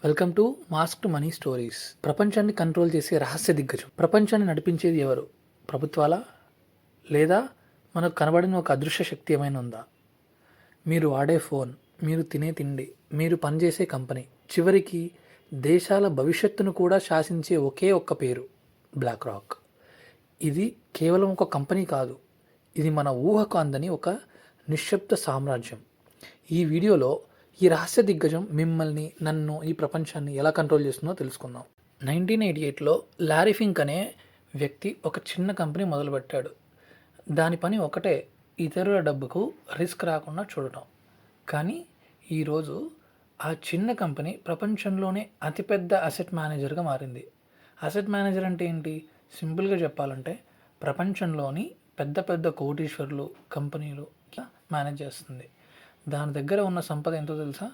Welcome to masked money stories. ప్రపంచాన్ని control చేసే రహస్య దిగ్గజం. ప్రపంచాన్ని నడిపించేది ఎవరు? ప్రభుత్వాలా, లేదా మనకు కనబడిన ఒక అదృశ్య శక్తి ఏమైనా ఉందా? మీరు వాడే ఫోన్, మీరు తినే తిండి, మీరు పనిచేసే కంపెనీ, చివరికి దేశాల భవిష్యత్తును కూడా శాసించే ఒకే ఒక్క పేరు, బ్లాక్ రాక్. ఇది కేవలం ఒక కంపెనీ కాదు, ఇది మన ఊహకు అందని ఒక నిశ్శబ్ద సామ్రాజ్యం. ఈ వీడియోలో ఈ రహస్య దిగ్గజం మిమ్మల్ని, నన్ను, ఈ ప్రపంచాన్ని ఎలా కంట్రోల్ చేస్తుందో తెలుసుకుందాం. 1988లో లారీ ఫింక్ అనే వ్యక్తి ఒక చిన్న కంపెనీ మొదలుపెట్టాడు. దాని పని ఒకటే, ఇతరుల డబ్బుకు రిస్క్ రాకుండా చూడటం. కానీ ఈరోజు ఆ చిన్న కంపెనీ ప్రపంచంలోనే అతిపెద్ద అసెట్ మేనేజర్గా మారింది. అసెట్ మేనేజర్ అంటే ఏంటి? సింపుల్గా చెప్పాలంటే ప్రపంచంలోని పెద్ద పెద్ద కోటీశ్వరులు, కంపెనీలు మేనేజ్ చేస్తుంది. దాని దగ్గర ఉన్న సంపద ఎంతో తెలుసా?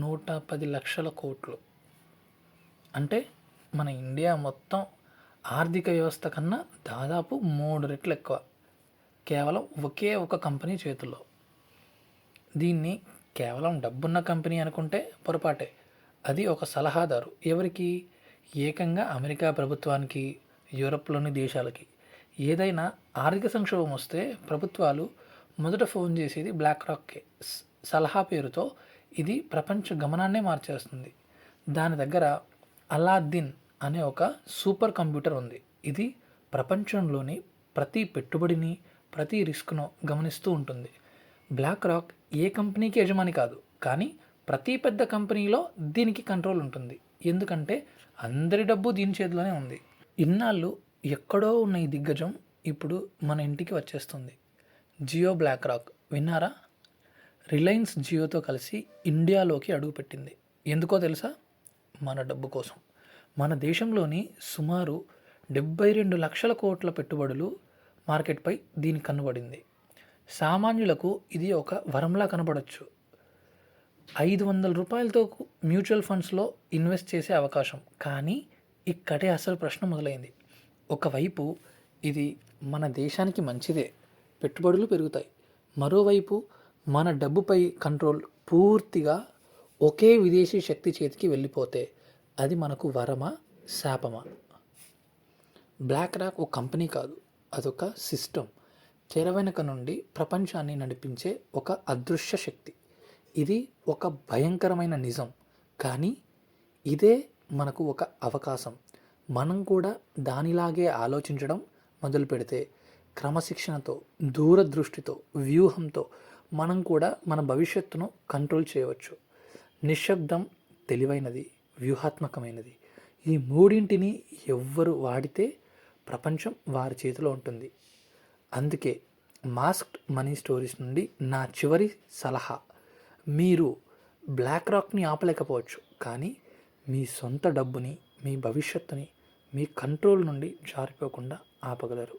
110 లక్షల కోట్లు. అంటే మన ఇండియా మొత్తం ఆర్థిక వ్యవస్థ కన్నా దాదాపు 3 రెట్లు ఎక్కువ, కేవలం ఒకే ఒక కంపెనీ చేతుల్లో. దీన్ని కేవలం డబ్బున్న కంపెనీ అనుకుంటే పొరపాటే. అది ఒక సలహాదారు. ఎవరికి? ఏకంగా అమెరికా ప్రభుత్వానికి, యూరప్లోని దేశాలకి. ఏదైనా ఆర్థిక సంక్షోభం వస్తే ప్రభుత్వాలు మొదట ఫోన్ చేసేది బ్లాక్ రాక్కే. సలహా పేరుతో ఇది ప్రపంచ గమనాన్నే మార్చేస్తుంది. దాని దగ్గర అలాద్దీన్ అనే ఒక సూపర్ కంప్యూటర్ ఉంది. ఇది ప్రపంచంలోని ప్రతి పెట్టుబడిని, ప్రతి రిస్క్ను గమనిస్తూ ఉంటుంది. బ్లాక్ రాక్ ఏ కంపెనీకి యజమాని కాదు, కానీ ప్రతి పెద్ద కంపెనీలో దీనికి కంట్రోల్ ఉంటుంది. ఎందుకంటే అందరి డబ్బు దీని చేతిలోనే ఉంది. ఇన్నాళ్ళు ఎక్కడో ఉన్న ఈ దిగ్గజం ఇప్పుడు మన ఇంటికి వచ్చేస్తుంది. జియో బ్లాక్ రాక్ విన్నారా? రిలయన్స్ జియోతో కలిసి ఇండియాలోకి అడుగుపెట్టింది. ఎందుకో తెలుసా? మన డబ్బు కోసం. మన దేశంలోని సుమారు 72 లక్షల కోట్ల పెట్టుబడులు మార్కెట్పై దీని కన్నుబడింది. సామాన్యులకు ఇది ఒక వరంలా కనబడవచ్చు. 500 రూపాయలతో మ్యూచువల్ ఫండ్స్లో ఇన్వెస్ట్ చేసే అవకాశం. కానీ ఇక్కడే అసలు ప్రశ్న మొదలైంది. ఒకవైపు ఇది మన దేశానికి మంచిదే, పెట్టుబడులు పెరుగుతాయి. మరోవైపు మన డబ్బుపై కంట్రోల్ పూర్తిగా ఒకే విదేశీ శక్తి చేతికి వెళ్ళిపోతే అది మనకు వరమా, శాపమా? బ్లాక్ రాక్ ఒక కంపెనీ కాదు, అదొక సిస్టమ్. తెర వెనుక నుండి ప్రపంచాన్ని నడిపించే ఒక అదృశ్య శక్తి. ఇది ఒక భయంకరమైన నిజం. కానీ ఇదే మనకు ఒక అవకాశం. మనం కూడా దానిలాగే ఆలోచించడం మొదలు పెడితే, క్రమశిక్షణతో, దూరదృష్టితో, వ్యూహంతో మనం కూడా మన భవిష్యత్తును కంట్రోల్ చేయవచ్చు. నిశ్శబ్దం తెలివైనది, వ్యూహాత్మకమైనది. ఈ మూడింటిని ఎవ్వరు వాడితే ప్రపంచం వారి చేతిలో ఉంటుంది. అందుకే మాస్క్డ్ మనీ స్టోరీస్ నుండి నా చివరి సలహా: మీరు బ్లాక్ రాక్ని ఆపలేకపోవచ్చు, కానీ మీ సొంత డబ్బుని, మీ భవిష్యత్తుని మీ కంట్రోల్ నుండి జారిపోకుండా ఆపగలరు.